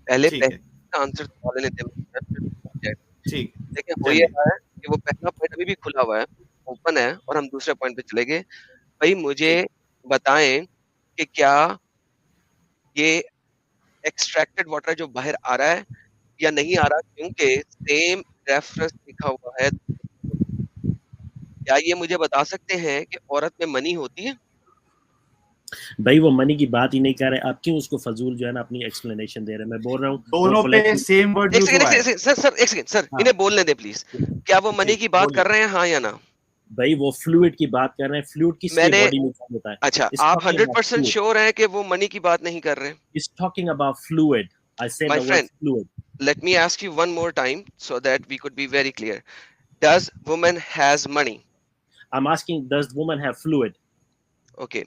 पहले ठीक है, का आंसर वाले लेते हैं। ठीक, देखिए हो ये चलिए। रहा है कि वो पहला पॉइंट अभी भी खुला हुआ है, ओपन है और हम दूसरे पॉइंट पे चले गए। भाई मुझे ठीक, बताएं कि क्या ये एक्सट्रैक्टेड वाटर जो बाहर आ रहा है या नहीं आ रहा, क्योंकि सेम रेफरेंस लिखा हुआ है। क्या ये मुझे बता सकते हैं कि औरत में मनी होती है? भाई वो मनी की बात ही नहीं कर रहे, आप क्यों उसको फजूल जो है ना अपनी एक्सप्लेनेशन दे रहे हैं? मैं बोल रहा हूँ वो दोनों पे पोलाइटली। सेम वर्ड एक यूज सेकंड हुआ है। सर एक सेकंड सर, हाँ, इन्हें बोलने दे प्लीज। क्या वो मनी ठीक, की बात बोलिए। कर रहे हैं, हाँ या ना? भाई वो फ्लूइड की बात कर रहे हैं, फ्लूइड किसके मैंने बॉडी में काम होता है? अच्छा, इट्स आप टॉकिंग अबाउट 100% फ्लूइड, श्योर हैं कि वो मनी की बात नहीं कर रहे? It's talking about fluid, I said my the word friend, fluid. let me ask you one more time so that we could be very clear. Does woman has money? I am asking does woman have fluid? Okay,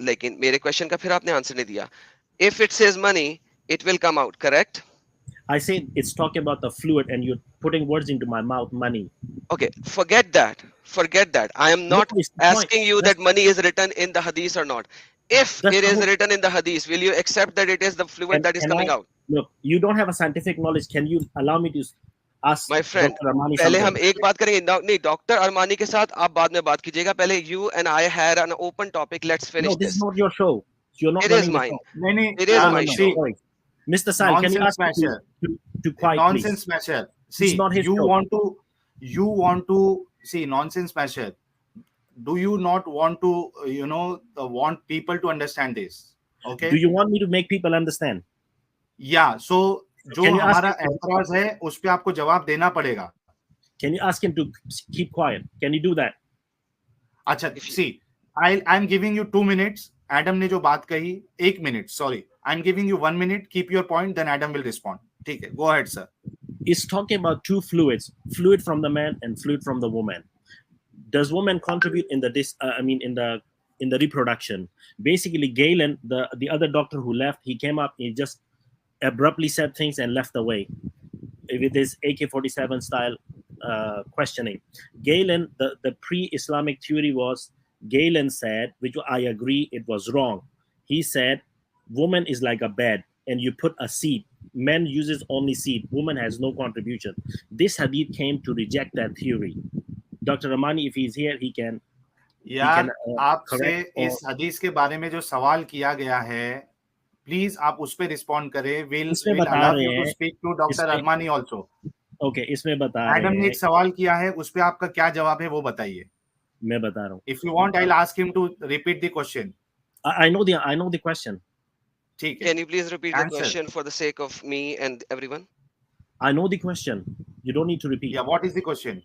लेकिन मेरे question का फिर आपने answer नहीं दिया। If it says money, it will come out, correct? I said it's talking about the fluid and you're putting words into my mouth, money. Okay, forget that. Forget that. I am No, not it's the point. asking you that money is written in the hadith or not. If That's it the is whole. written in the hadith, will you accept that it is the fluid that is Can coming I out? look? You don't have a scientific knowledge. Can you allow me to ask My friend, Dr. Ramani पहले something? हम एक बात करेंगे। नहीं, doctor Armani के साथ आप बाद में बात कीजिएगा। पहले you and I had an open topic. Let's No, finish this is this. not your show. You're not It is running the mine. show. नहीं, नहीं, It is No, my no, no. show. Sorry. Mr. Sahil, can you nonsense ask me masher, to quiet, please? nonsense masher. This See, is not his you show. want to see nonsense masher. Do you not want to, want people to understand this? Okay? Do you want me to make people understand? Yeah. So जो Can you ask हमारा him? एतराज है उस पे आपको जवाब देना पड़ेगा। Can you ask him to keep quiet? Can you do that? अच्छा, see, I'm giving you 2 minutes. Adam ने जो बात कही 1 minute. Sorry, I'm giving you 1 minute. Keep your point, then Adam will respond. ठीक है, go ahead, sir. It's talking about two fluids: fluid from the man and fluid from the woman. Does woman contribute in the in the reproduction? Basically, Galen, the other doctor who left, he came up, he just abruptly said things and left away with his AK-47 style questioning. Galen, the pre-Islamic theory was, Galen said, which I agree, it was wrong. He said, woman is like a bed and you put a seed. Men uses only seed. Woman has no contribution. This hadith came to reject that theory. Dr. Ramani, if he's here, he can यार आपसे correct or- इस हदीस के बारे में जो सवाल किया गया है, प्लीज आप उस पे रिस्पॉन्ड करें। इसमें will बता allow रहे you to हैं, speak to Dr. इसमें- अरमानी also. ओके, इसमें बता एडम रहे ने हैं, एक सवाल किया है, उस पे आपका क्या जवाब है वो बताइए। मैं बता रहा हूँ। If you want, I'll ask him to repeat the question. I know the question. ठीक है, Can you please repeat the Answer. question for the sake of me and everyone? I know the question. You don't need to repeat. yeah, what is the question?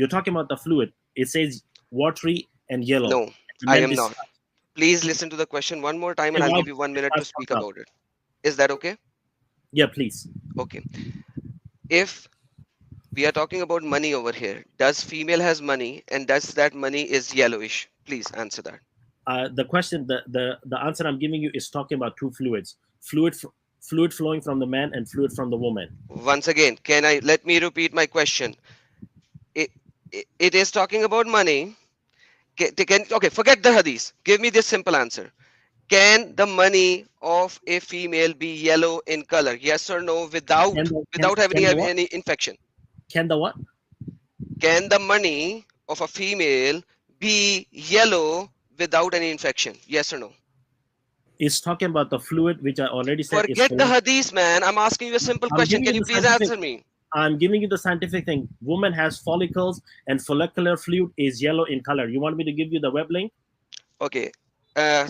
You're talking about the fluid. It says watery and yellow. No, And I then am this- not. Please listen to the question one more time and I'll give you 1 minute to speak about it. Is that okay? Yeah, please. Okay. If we are talking about money over here, does female has money and does that money is yellowish? Please answer that. The question, the answer I'm giving you is talking about two fluids: fluid flowing from the man and fluid from the woman. Once again, let me repeat my question. It is talking about money. Okay, forget the hadith. Give me this simple answer. Can the money of a female be yellow in color? Yes or no? Without having any infection. Can the what? Can the money of a female be yellow without any infection? Yes or no? It's talking about the fluid, which I already said. Forget the hadith, man. I'm asking you a simple question. Can you please answer me? I'm giving you the scientific thing. Woman has follicles and follicular fluid is yellow in color. You want me to give you the web link? Okay.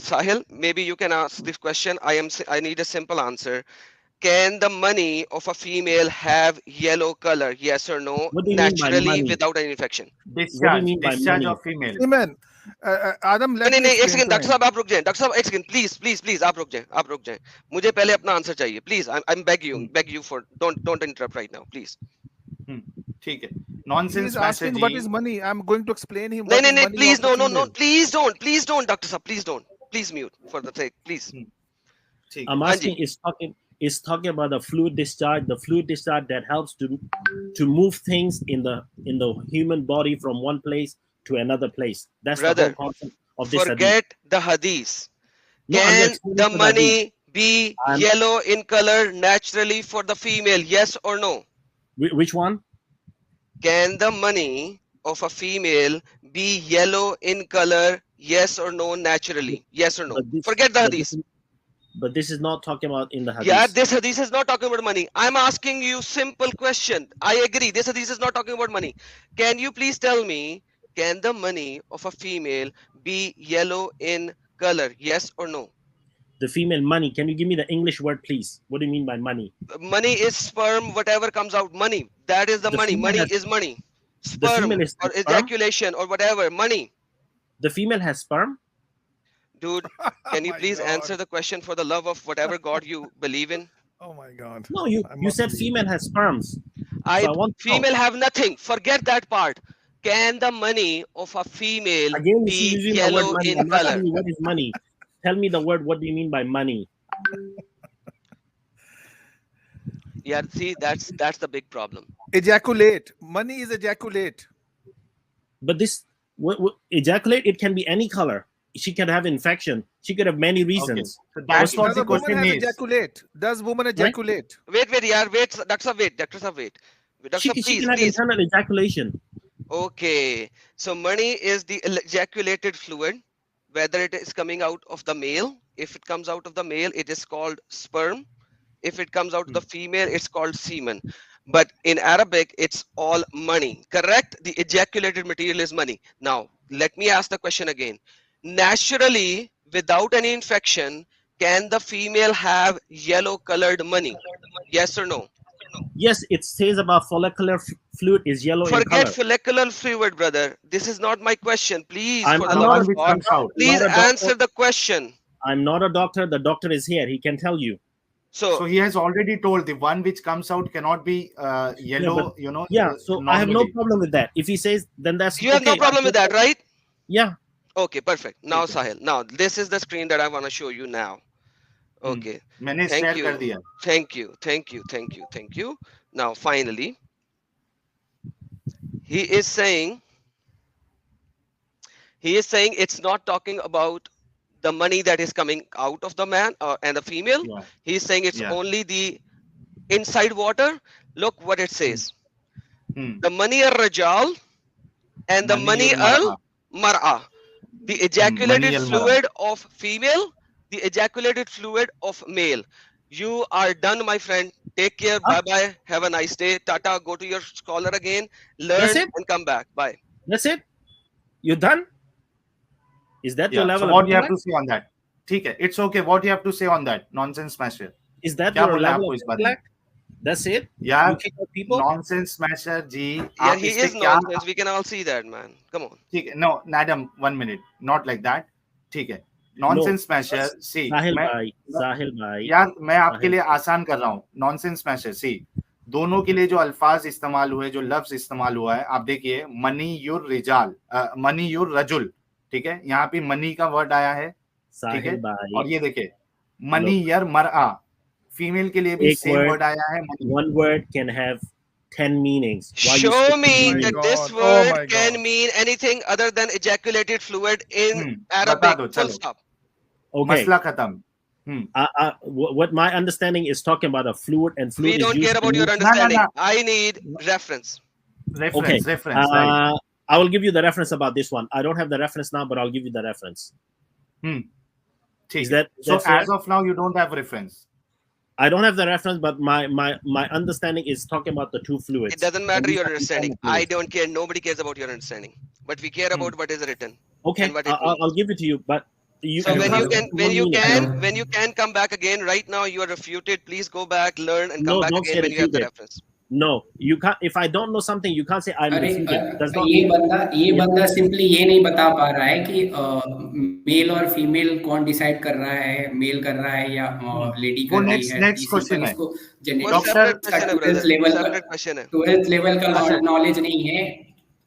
Sahil, maybe you can ask this question. I need a simple answer. Can the money of a female have yellow color? Yes or no? What do you mean by Naturally, money? without any infection. Discharge of female. Amen. Adam, let नहीं me नहीं एक explain second to doctor him. साहब आप रुक जाएं। Doctor साहब एक second please आप रुक जाएं। मुझे पहले अपना आंसर चाहिए please. I am beg you for don't interrupt right now please. ठीक है, He nonsense is asking what is money. I'm going to explain him what is नहीं money please of the no female. please don't doctor साहब please mute for the sake please. ठीक I'm asking is talking about the fluid discharge that helps to move things in the human body from one place to another place. That's Brother, the whole concept of this forget hadith. the hadith. No, I'm Can explaining the the money hadith. be yellow in color naturally for the female? Yes or no? Which one? Can the money of a female be yellow in color? Yes or no naturally? Yes or no? Forget the hadith. But this is not talking about in the hadith. Yeah, this hadith is not talking about money. I'm asking you simple question. I agree. This hadith is not talking about money. Can you please tell me, can the money of a female be yellow in color? Yes or no? The female money. Can you give me the English word, please? What do you mean by money? Money is sperm, whatever comes out. Money. That is the money. Money is money. Sperm or ejaculation or whatever. Money. The female has sperm? Dude, can you please answer the question for the love of whatever God you believe in? Oh my God. No, you said female has sperms. Female have nothing. Forget that part. Can the money of a female be yellow in color? What is money? Tell me the word. What do you mean by money? Yeah, see, that's the big problem. Ejaculate. Money is ejaculate. But this ejaculate, it can be any color. She can have infection. She could have many reasons. Okay. So that's what the question is. Ejaculate. Does woman ejaculate? Wait, yeah, wait, Doctor, wait. Doctor, she can have internal ejaculation. Okay, so money is the ejaculated fluid, whether it is coming out of the male. If it comes out of the male, it is called sperm. If it comes out of the female, it's called semen. But in Arabic, it's all money. Correct? The ejaculated material is money. Now, let me ask the question again. Naturally, without any infection, can the female have yellow colored money? Yes or no? Yes, it says about follicular fluid is yellow in color. Forget follicular fluid, brother. This is not my question. Please, please answer the question. I'm not a doctor. The doctor is here. He can tell you. So he has already told the one which comes out cannot be yellow, Yeah, so I have no problem with that. If he says, then that's You have no problem with that, right? Yeah. Okay, perfect. Now, Sahil, now this is the screen that I want to show you now. Okay. Thank you. Thank you. Now, finally, he is saying it's not talking about the money that is coming out of the man and the female. Yeah. He's saying it's only the inside water. Look what it says. The money al-rajal and the money al-mar'a. The ejaculated fluid of female, the ejaculated fluid of male. You are done, my friend. Take care. Bye-bye. Have a nice day. Tata, go to your scholar again. Learn and come back. Bye. That's it? You're done? Is that your level? So what do you have to say on that? It's okay. What do you have to say on that? Nonsense smasher. Is that your level of intellect? That's it? Yeah. Nonsense smasher, G. Yeah, he is nonsense. We can all see that, man. Come on. No, Madam, 1 minute. Not like that. Nonsense smasher. See. Sahil bhai. यार मैं आपके लिए आसान कर रहा हूँ. Nonsense smasher. See. दोनों के लिए जो अल्फाज इस्तेमाल हुए, जो लफ्ज इस्तेमाल हुआ है, आप देखिए money your Rijal, money your रजुल. ठीक है, यहाँ पे मनी का वर्ड आया है. ठीक है, और ये देखिए मनी यर मरआ, फीमेल के लिए भी सेम वर्ड आया है. One word can have 10 meanings. Show me that this word can mean anything other than ejaculated fluid in Arabic. Full stop. Okay. मसला खत्म. What my understanding is talking about a fluid, and fluid. We don't care about your understanding. I need reference. Reference. Right. I will give you the reference about this one. I don't have the reference now, but I'll give you the reference. Is that so? Fair? As of now, you don't have reference. I don't have the reference, but my understanding is talking about the two fluids. It doesn't matter your understanding. I don't care. Nobody cares about your understanding. But we care about what is written. Okay, I'll give it to you. But so when you can come back again. Right now you are refuted. Please go back, learn, and come back again when you have the reference. No, you can't. If I don't know something, you can't say I'm refuted. Does not ये बंदा simply ये नहीं बता पा रहा है कि mail और फीमेल कौन डिसाइड कर रहा है, मेल कर रहा है या लेडी कर रही है. नेक्स्ट क्वेश्चन है. डॉक्टर 12th लेवल का नॉलेज नहीं है.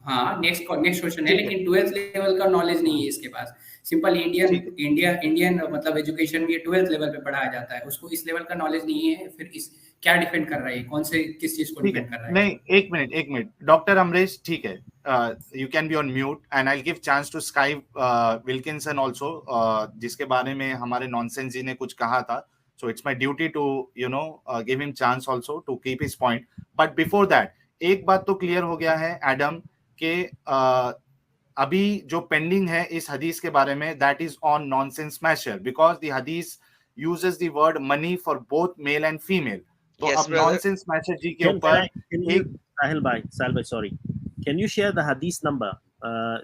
हाँ, नेक्स्ट क्वेश्चन है, लेकिन 12th लेवल का नॉलेज नहीं है इसके पास. सिंपल इंडियन मतलब एजुकेशन में 12th लेवल पे पढ़ाया जाता है, उसको इस लेवल का नॉलेज नहीं है. फिर इस क्या डिफेंड कर रहा है, कौन से किस चीज को डिफेंड कर रहा है. नहीं, एक मिनट डॉक्टर अमरेश, ठीक है, you can be on mute and I will give chance to Sky Wilkinson also, जिसके बारे में हमारे नॉनसेंस जी ने कुछ कहा था. So it's my duty to give him chance also to keep his point. But before that, एक बात तो क्लियर हो गया है एडम के अभी जो पेंडिंग है इस हदीस के बारे में, that is on nonsense smasher, because the हदीस uses the word money for both male and female. तो Yes, अब brother. नॉनसेंस स्मैशर जी के Can ऊपर you, Sahil bhai, sorry. Can you share the hadith number?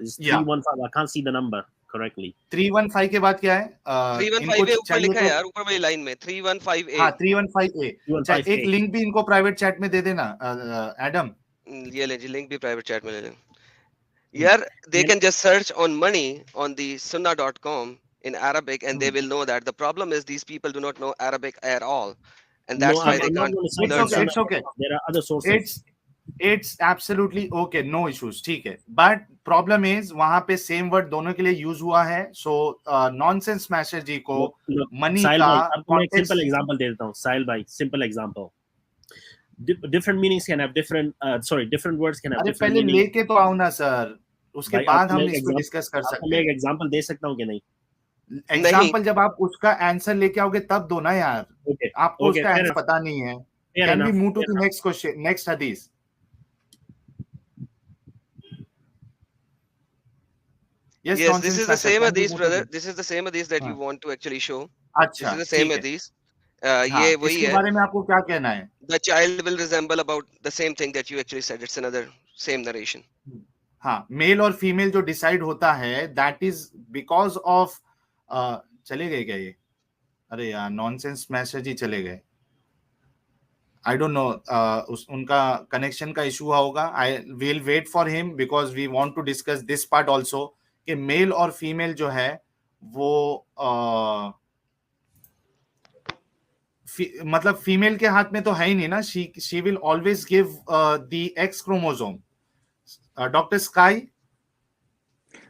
Is 315. I can't see the number correctly. 315 के बाद क्या है? 315 ऊपर लिखा है यार, ऊपर वाली लाइन में 315A. हाँ 315A. चाहे एक लिंक भी इनको प्राइवेट चैट में दे देना एडम. ये ले जी, लिंक भी प्राइवेट चैट में ले लें यार. They can just search on money on the sunnah.com in Arabic and they will know that the problem is these people do not know Arabic at all, and that's why they can't learn. It's okay. There are other sources. It's absolutely okay, no issues, ठीक है. But problem is वहां पे same word दोनों के लिए use हुआ है. So nonsense smasher जी को मनी का सिंपल एग्जांपल दे देता हूं. साहिल भाई, simple example. Different meanings can have different different words can have different meanings. पहले लेके तो आओ ना सर, उसके बाद हम इसको डिस्कस कर सकते हैं. मैं एक एग्जांपल दे सकता हूं कि नहीं? एग्जांपल जब आप उसका आंसर लेके आओगे तब दो ना यार. आपको उसका आंसर पता नहीं है. Can we move to the next question, next hadith? Yes, this is the same hadith, brother. This is the same hadith that you want to actually show. अच्छा, this is the same hadith. ये वही है. इसके बारे में आपको क्या कहना है? The child will resemble about the same thing that you actually said. It's another same narration. हाँ, मेल और फीमेल जो डिसाइड होता है, that is because of चले गए क्या ये? अरे यार, नॉनसेंस मैसेज ही चले गए. I don't know, उनका कनेक्शन का इशू होगा. I will wait for him because we want to discuss this part also कि मेल और फीमेल जो है वो मतलब फीमेल के हाथ में तो है ही नहीं ना. She will always give the X chromosome. Dr. Sky?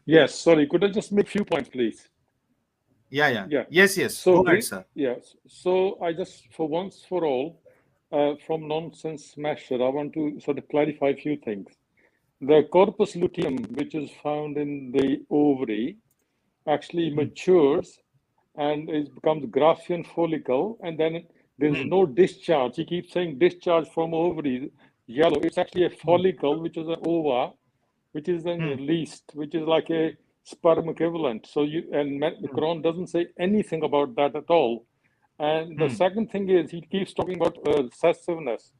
Yes, sorry, could I just make a few points, please? Yeah. Yes. So, go ahead, sir. Yes. So I just, for once for all, from nonsense smasher, I want to sort of clarify a few things. The corpus luteum, which is found in the ovary, actually matures and it becomes Graafian follicle, and then there's no discharge. He keeps saying discharge from ovary, yellow. It's actually a follicle, which is an ova, which is then released, which is like a sperm equivalent. So the Quran doesn't say anything about that at all. And the second thing is he keeps talking about recessiveness.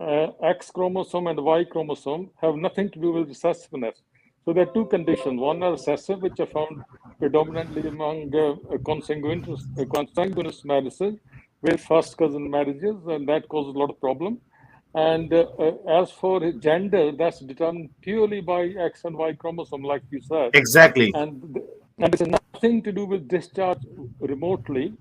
X chromosome and Y chromosome have nothing to do with recessiveness. So there are two conditions. One are recessive, which are found predominantly among consanguineous marriages, with first cousin marriages, and that causes a lot of problem. And as for gender, that's determined purely by X and Y chromosome, like you said. Exactly. And it has nothing to do with discharge remotely.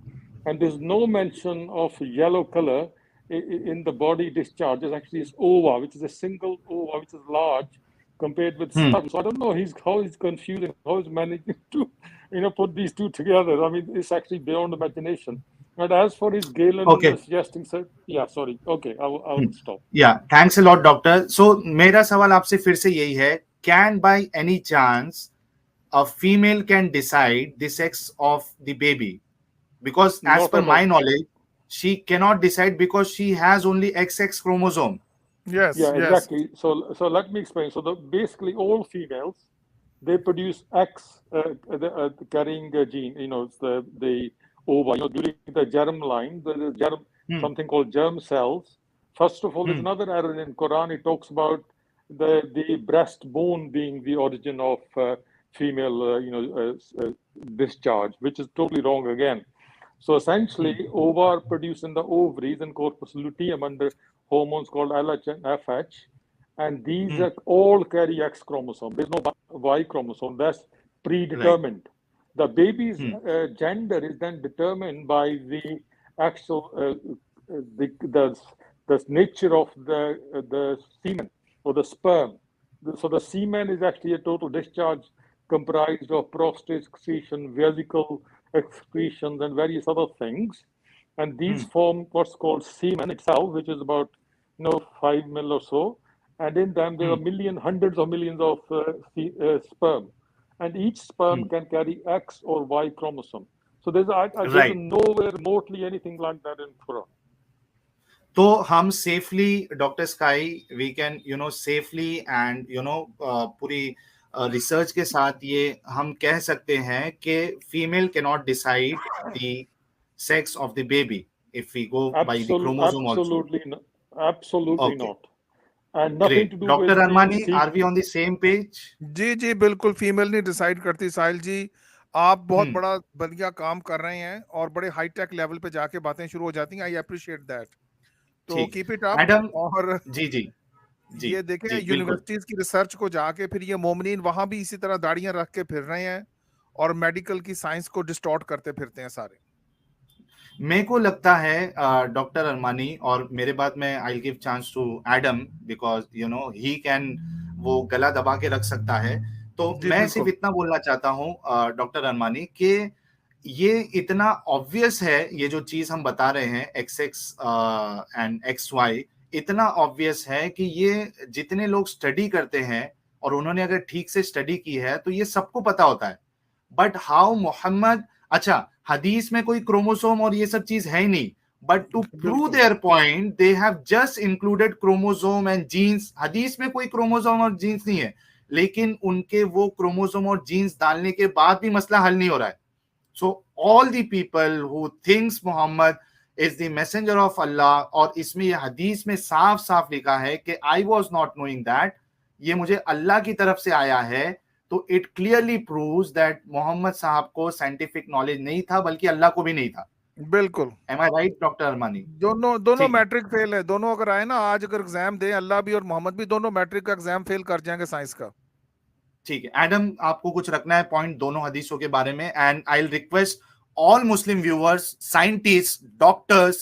And there's no mention of yellow color in the body discharge. It's actually this ova, which is a single ova, which is large compared with sperm. So I don't know how he's confusing, how he's managing to, put these two together. I mean, it's actually beyond imagination. But as for his Galen suggesting, sir, sorry. Okay, I will stop. Yeah, thanks a lot, doctor. So, मेरा सवाल आपसे फिर से यही है, can by any chance a female can decide the sex of the baby? Because as per my knowledge, she cannot decide because she has only XX chromosome. Yes. Exactly. So let me explain. So basically all females, they produce X carrying a gene. It's the ova. During the germ line, there is something called germ cells. First of all, there's another error in Quran. It talks about the breastbone being the origin of female discharge, which is totally wrong again. So essentially, ova are produced in the ovaries and corpus luteum under hormones called LH and FH, and these are all carry X chromosome. There's no Y chromosome. That's predetermined. Right. The baby's gender is then determined by the actual the nature of the semen or the sperm. So the semen is actually a total discharge comprised of prostate excretion, vesicle excretions, and various other things. And these form what's called semen itself, which is about 5 mil or so. And in them there are hundreds of millions of sperm. And each sperm can carry X or Y chromosome. So there's Right. nowhere remotely anything like that in Quran. तो हम safely doctor Sky we can safely and पूरी research के साथ ये हम कह सकते हैं कि female can not decide the sex of the baby if we go by the chromosome also. Absolutely Okay, not. And nothing great. to do Dr. with the Armani, seek. are we on the same page? जी जी बिल्कुल, female नहीं decide करती। साहिल जी, आप बहुत हम्म। बड़ा बढ़िया काम कर रहे हैं और बड़े हाई टेक लेवल पे जाके बातें शुरू हो जाती हैं। I appreciate that. तो ठीक। Keep it up. मैडम, और जी जी जी ये देखें जी बिल्कुल। यूनिवर्सिटीज की रिसर्च को जाके फिर ये मोमिनीन वहां भी इसी तरह दाढ़ियां रख के फिर रहे हैं और मेडिकल की साइंस को डिस्टॉर्ट करते फिरते हैं सारे। मेरे को लगता है डॉक्टर अरमानी, और मेरे बाद में I give chance to Adam because he can वो गला दबा के रख सकता है। तो जी मैं बिल्कुल। सिर्फ इतना बोलना चाहता हूँ डॉक्टर अरमानी कि ये इतना ऑब्वियस है, ये जो चीज हम बता रहे हैं X X and X Y, इतना ऑब्वियस है कि ये जितने लोग स्टडी करते हैं और उन्होंने अगर ठीक से स्टडी की है तो ये सबको पता होता है। बट हाउ मोहम्मद, अच्छा हदीस में कोई क्रोमोसोम और ये सब चीज है ही नहीं, बट टू प्रूव बिल्कुल। There point they have just included chromosome and genes. हदीस में कोई क्रोमोसोम और जीन्स नहीं है, लेकिन उनके वो क्रोमोसोम और जीन्स डालने के बाद भी मसला हल नहीं हो रहा है। So all the people who thinks Muhammad is the messenger of Allah, और इसमें ये हदीस में साफ साफ लिखा है कि I was not knowing that, ये मुझे अल्लाह की तरफ से आया है, तो it clearly proves that Mohammad साहब को साइंटिफिक नॉलेज नहीं था, बल्कि अल्लाह को भी नहीं था। बिल्कुल। Am I right, doctor Armani? दोनों ठीक है। मैट्रिक फेल है। दोनों अगर आए ना आज, अगर एग्जाम दे, अल्लाह भी और मोहम्मद भी दोनों मैट्रिक का एग्जाम फेल कर जाएंगे साइंस का। ठीक है एडम, आपको कुछ रखना है पॉइंट दोनों हदीसों के बारे में? And I will request all Muslim viewers, scientists, doctors,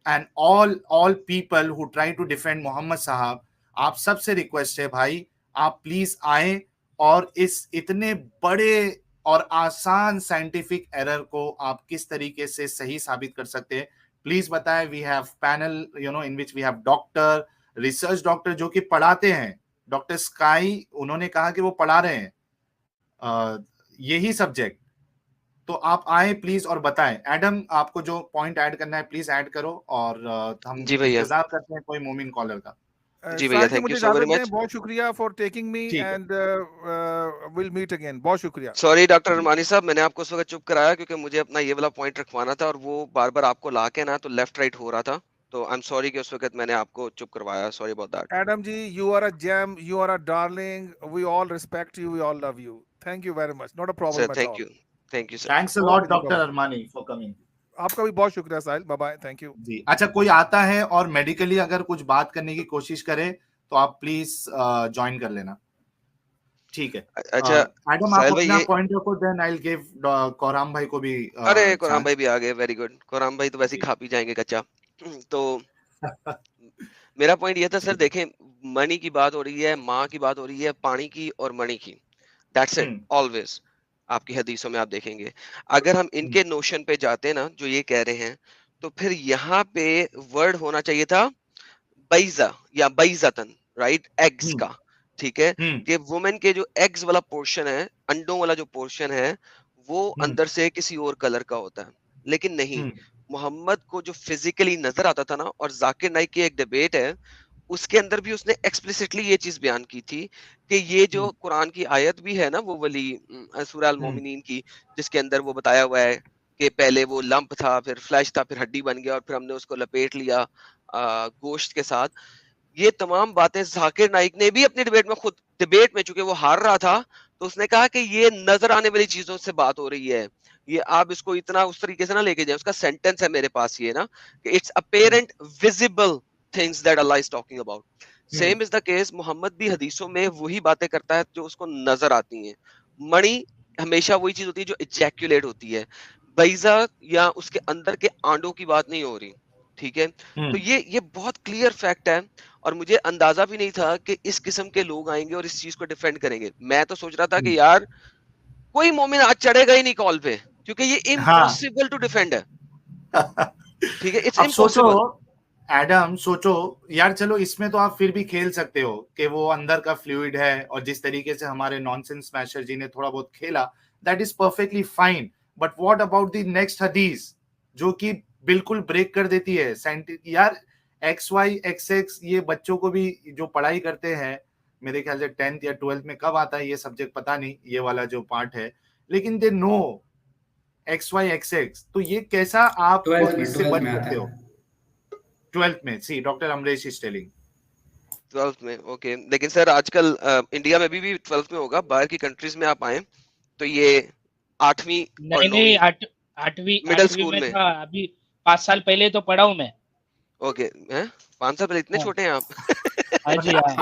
and all people who try to defend Muhammad sahab, आप सबसे रिक्वेस्ट है भाई, आप प्लीज आए और इस इतने बड़े और आसान साइंटिफिक एरर को आप किस तरीके से सही साबित कर सकते हैं, प्लीज बताएं। We have panel in which we have doctor, research doctor जो कि पढ़ाते हैं। डॉक्टर स्काई, उन्होंने कहा कि वो पढ़ा रहे हैं यही सब्जेक्ट। तो आप आए प्लीज और बताएं। एडम, आपको जो पॉइंट ऐड करना है प्लीज ऐड करो, और हम जी भैया। इंतजार करते हैं कोई मोमिन कॉलर का। जी भैया, थैंक मुझे यू सो वेरी इजाजत दें। मच। बहुत शुक्रिया फॉर टेकिंग मी ठीक है। And will meet again. बहुत शुक्रिया। सॉरी डॉक्टर अरमानी साहब, मैंने आपको उस वक्त चुप कराया क्योंकि मुझे अपना ये वाला पॉइंट रखवाना था और वो बार बार आपको ला के ना तो लेफ्ट राइट हो रहा था, तो आई एम सॉरी कि उस वक्त मैंने आपको चुप करवाया। Sorry about that. Adam ji, you are a gem, you are a darling, we all respect you, we all love you. Thank you very much. Not a sir problem at thank all. You, thank you sir. Thanks a lot doctor Armani for coming. आपका भी बहुत शुक्रिया Sahil. Bye bye. Thank you ji. अच्छा, कोई आता है और medically अगर कुछ बात करने की कोशिश करे तो आप प्लीज ज्वाइन कर लेना। ठीक है। अच्छा एडम, आप साहिल भाई, अपना ये पॉइंट रखो, देन आई विल गिव कोराम भाई को भी अरे कोराम चांस। भाई भी आ गए, वेरी गुड। कोराम भाई तो वैसे ही जी। खा पी जाएंगे कच्चा। तो मेरा पॉइंट ये था सर, देखें मनी की बात हो रही है, माँ की बात हो रही है, पानी की और मणि की। That's it always. आपकी हदीसों में आप देखेंगे, अगर हम इनके नोशन पे जाते हैं ना जो ये कह रहे हैं, तो फिर यहाँ पे वर्ड होना चाहिए था बैजा या बैजतन, राइट, एग्स का। ठीक है, कि वुमेन के जो एग्स वाला पोर्शन है, अंडों वाला जो पोर्शन है, वो अंदर से किसी और कलर का होता है। लेकिन नहीं, मोहम्मद को जो फिजिकली नजर आता था ना, और जाकिर नाइक की एक डिबेट है, उसके अंदर भी उसने एक्सप्लिसिटली ये चीज बयान की थी कि ये जो कुरान की आयत भी है ना, वो वाली सूरह अल मोमिनीन की, जिसके अंदर वो बताया हुआ है कि पहले वो लंप था, फिर फ्लैश था, फिर हड्डी बन गया, और फिर हमने उसको लपेट लिया गोश्त के साथ। ये तमाम बातें जाकिर नाइक ने भी अपनी डिबेट में, खुद डिबेट में, चूंकि वो हार रहा था, तो उसने कहा कि ये नजर आने वाली चीजों से बात हो रही है, ये आप इसको इतना उस तरीके से ना लेके जाए। उसका सेंटेंस है मेरे पास ये ना, कि it's apparent visible things that Allah is talking about. Same is the case, Muhammad भी हदीसों में वही बातें करता है जो उसको नजर आती हैं। मणि हमेशा वही चीज होती है जो इजैक्युलेट होती है, बैजा या उसके अंदर के आंडों की बात नहीं हो रही। ठीक है, तो ये बहुत क्लियर फैक्ट है, और मुझे अंदाजा भी नहीं था कि इस किस्म के लोग आएंगे और इस चीज को डिफेंड करेंगे। मैं तो सोच रहा था कि यार कोई मोमिन आज चढ़ेगा ही नहीं कॉल पे, क्योंकि ये इम्पॉसिबल टू डिफेंड है। ठीक है, इट्स अब सोचो इम्पॉसिबल। एडम, सोचो यार, चलो इसमें तो आप फिर भी खेल सकते हो कि वो अंदर का फ्लूइड है, और जिस तरीके से हमारे नॉनसेंस स्मैशर जी ने थोड़ा बहुत खेला, that is perfectly fine. But what about the next हदीस जो कि बिल्कुल ब्रेक कर देती है साइंटिफिक। यार XY XX ये बच्चों को भी जो पढ़ाई करते हैं, मेरे ख्याल से 10th या 12th में कब आता है ये सब्जेक्ट पता नहीं, ये वाला जो पार्ट है, लेकिन दे नो XYXX। तो ये कैसा आप इससे बच सकते हो? 12th में। See doctor Amresh is telling 12th में। ओके, लेकिन सर आजकल इंडिया में भी 12th में होगा, बाहर की कंट्रीज में आप आए तो ये 8वीं और 9वीं नहीं 8वीं मिडिल 8वीं स्कूल में था। अभी 5 साल पहले तो पढ़ा हूं मैं। ओके हैं 5 साल पहले? इतने छोटे हैं आप? हाँ जी हाँ।